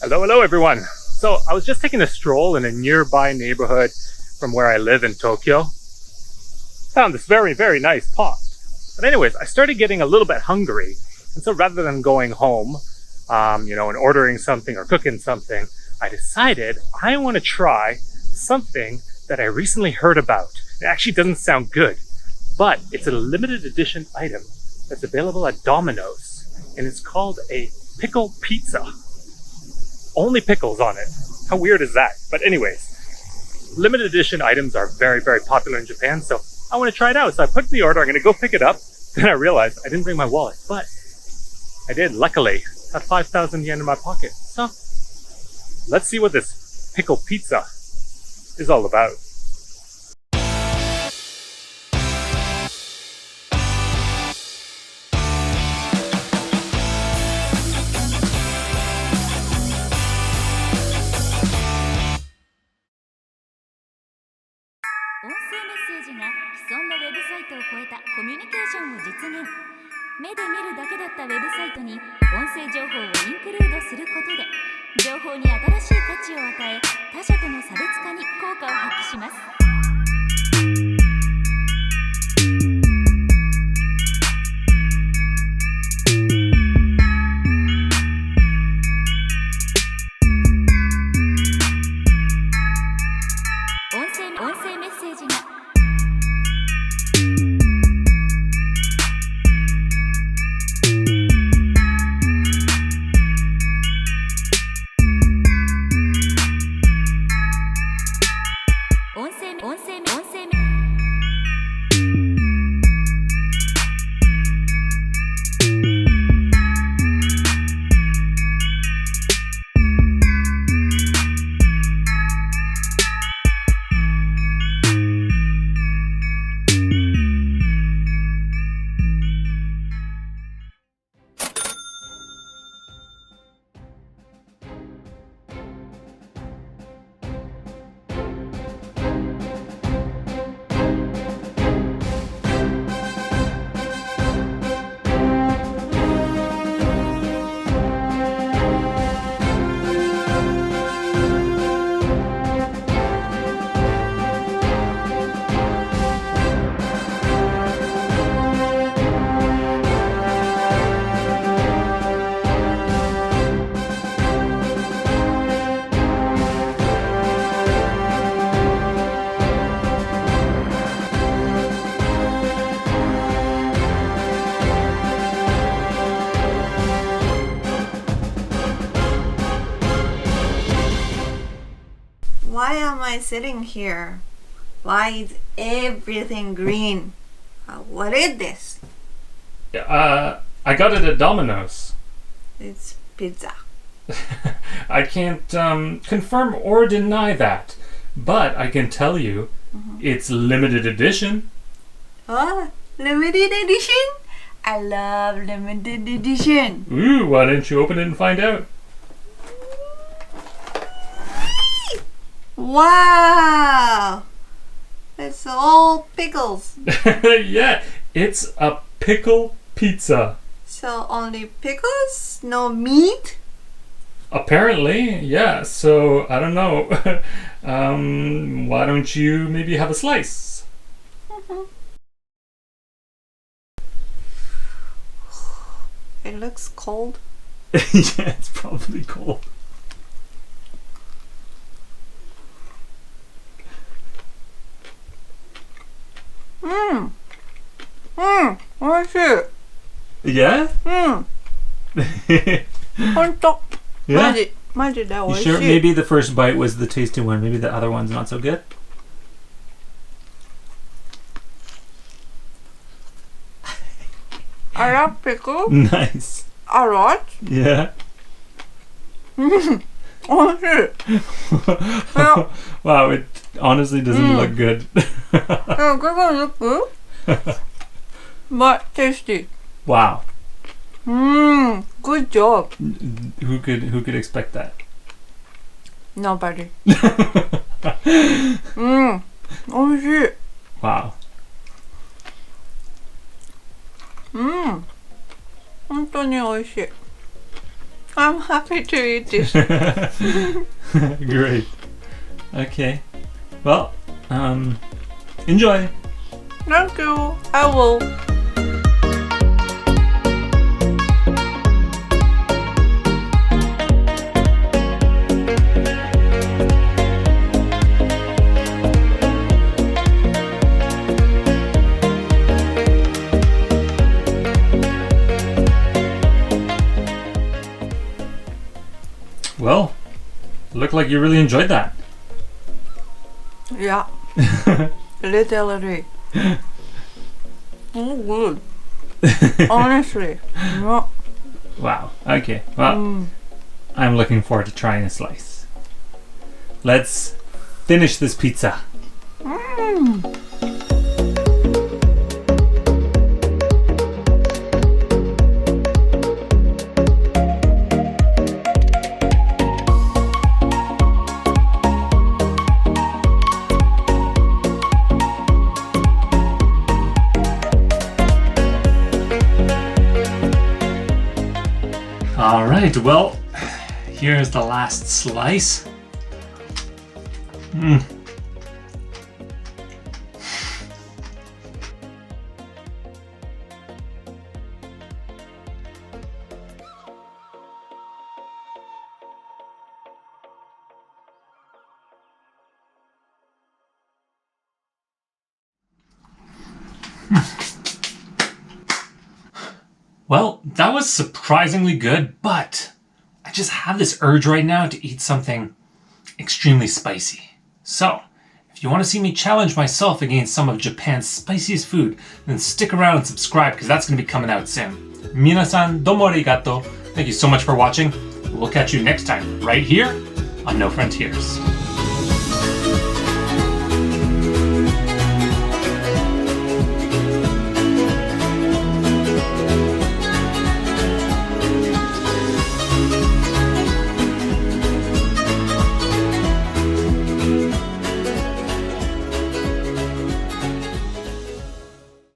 Hello, everyone. So I was just taking a stroll in a nearby neighborhood from where I live in Tokyo. Found this very nice pot. But anyways, I started getting a little bit hungry. And so rather than going home, and ordering something or cooking something, I decided I want to try something that I recently heard about. It actually doesn't sound good, but it's a limited edition item that's available at Domino's, and it's called a pickle pizza. Only pickles on it. How weird is that? But anyways, limited edition items are very popular in Japan, so I want to try it out. So I put in the order, I'm going to go pick it up. Then I realized I didn't bring my wallet, but I did, luckily. Got 5,000 yen in my pocket. So let's see what this pickle pizza is all about. Why am I sitting here? Why is everything green? What is this? I got it at Domino's. It's pizza. I can't confirm or deny that, but I can tell you it's limited edition. Oh, limited edition? I love limited edition. Ooh, why didn't you open it and find out? Wow! It's all pickles. Yeah, it's a pickle pizza. So only pickles? No meat? Apparently, yeah. So, I don't know. Why don't you maybe have a slice? It looks cold. Yeah, it's probably cold. Oishii. Yeah? ほんと。 Yeah? マジで美 You 味しい。 sure? Maybe the first bite was the tasty one. Maybe the other one's not so good? I love pickle Nice. a lot. Yeah. 美味しい。 Wow, it honestly doesn't look good. It doesn't look good, but tasty. Wow. Good job. Who could expect that? Nobody. 美味しい。 Wow. 本当に美味しい。I'm happy to eat this. Great. Okay. Well, enjoy. Thank you. I will. Well, looked like you really enjoyed that. Yeah. Literally. Oh, good. Honestly. Yeah. Wow. Okay. Well, I'm looking forward to trying a slice. Let's finish this pizza. All right, well, here's the last slice. Well, that was surprisingly good, but I just have this urge right now to eat something extremely spicy. So, if you want to see me challenge myself against some of Japan's spiciest food, then stick around and subscribe because that's going to be coming out soon. Minasan domo arigato. Thank you so much for watching. We'll catch you next time right here on No Frontiers.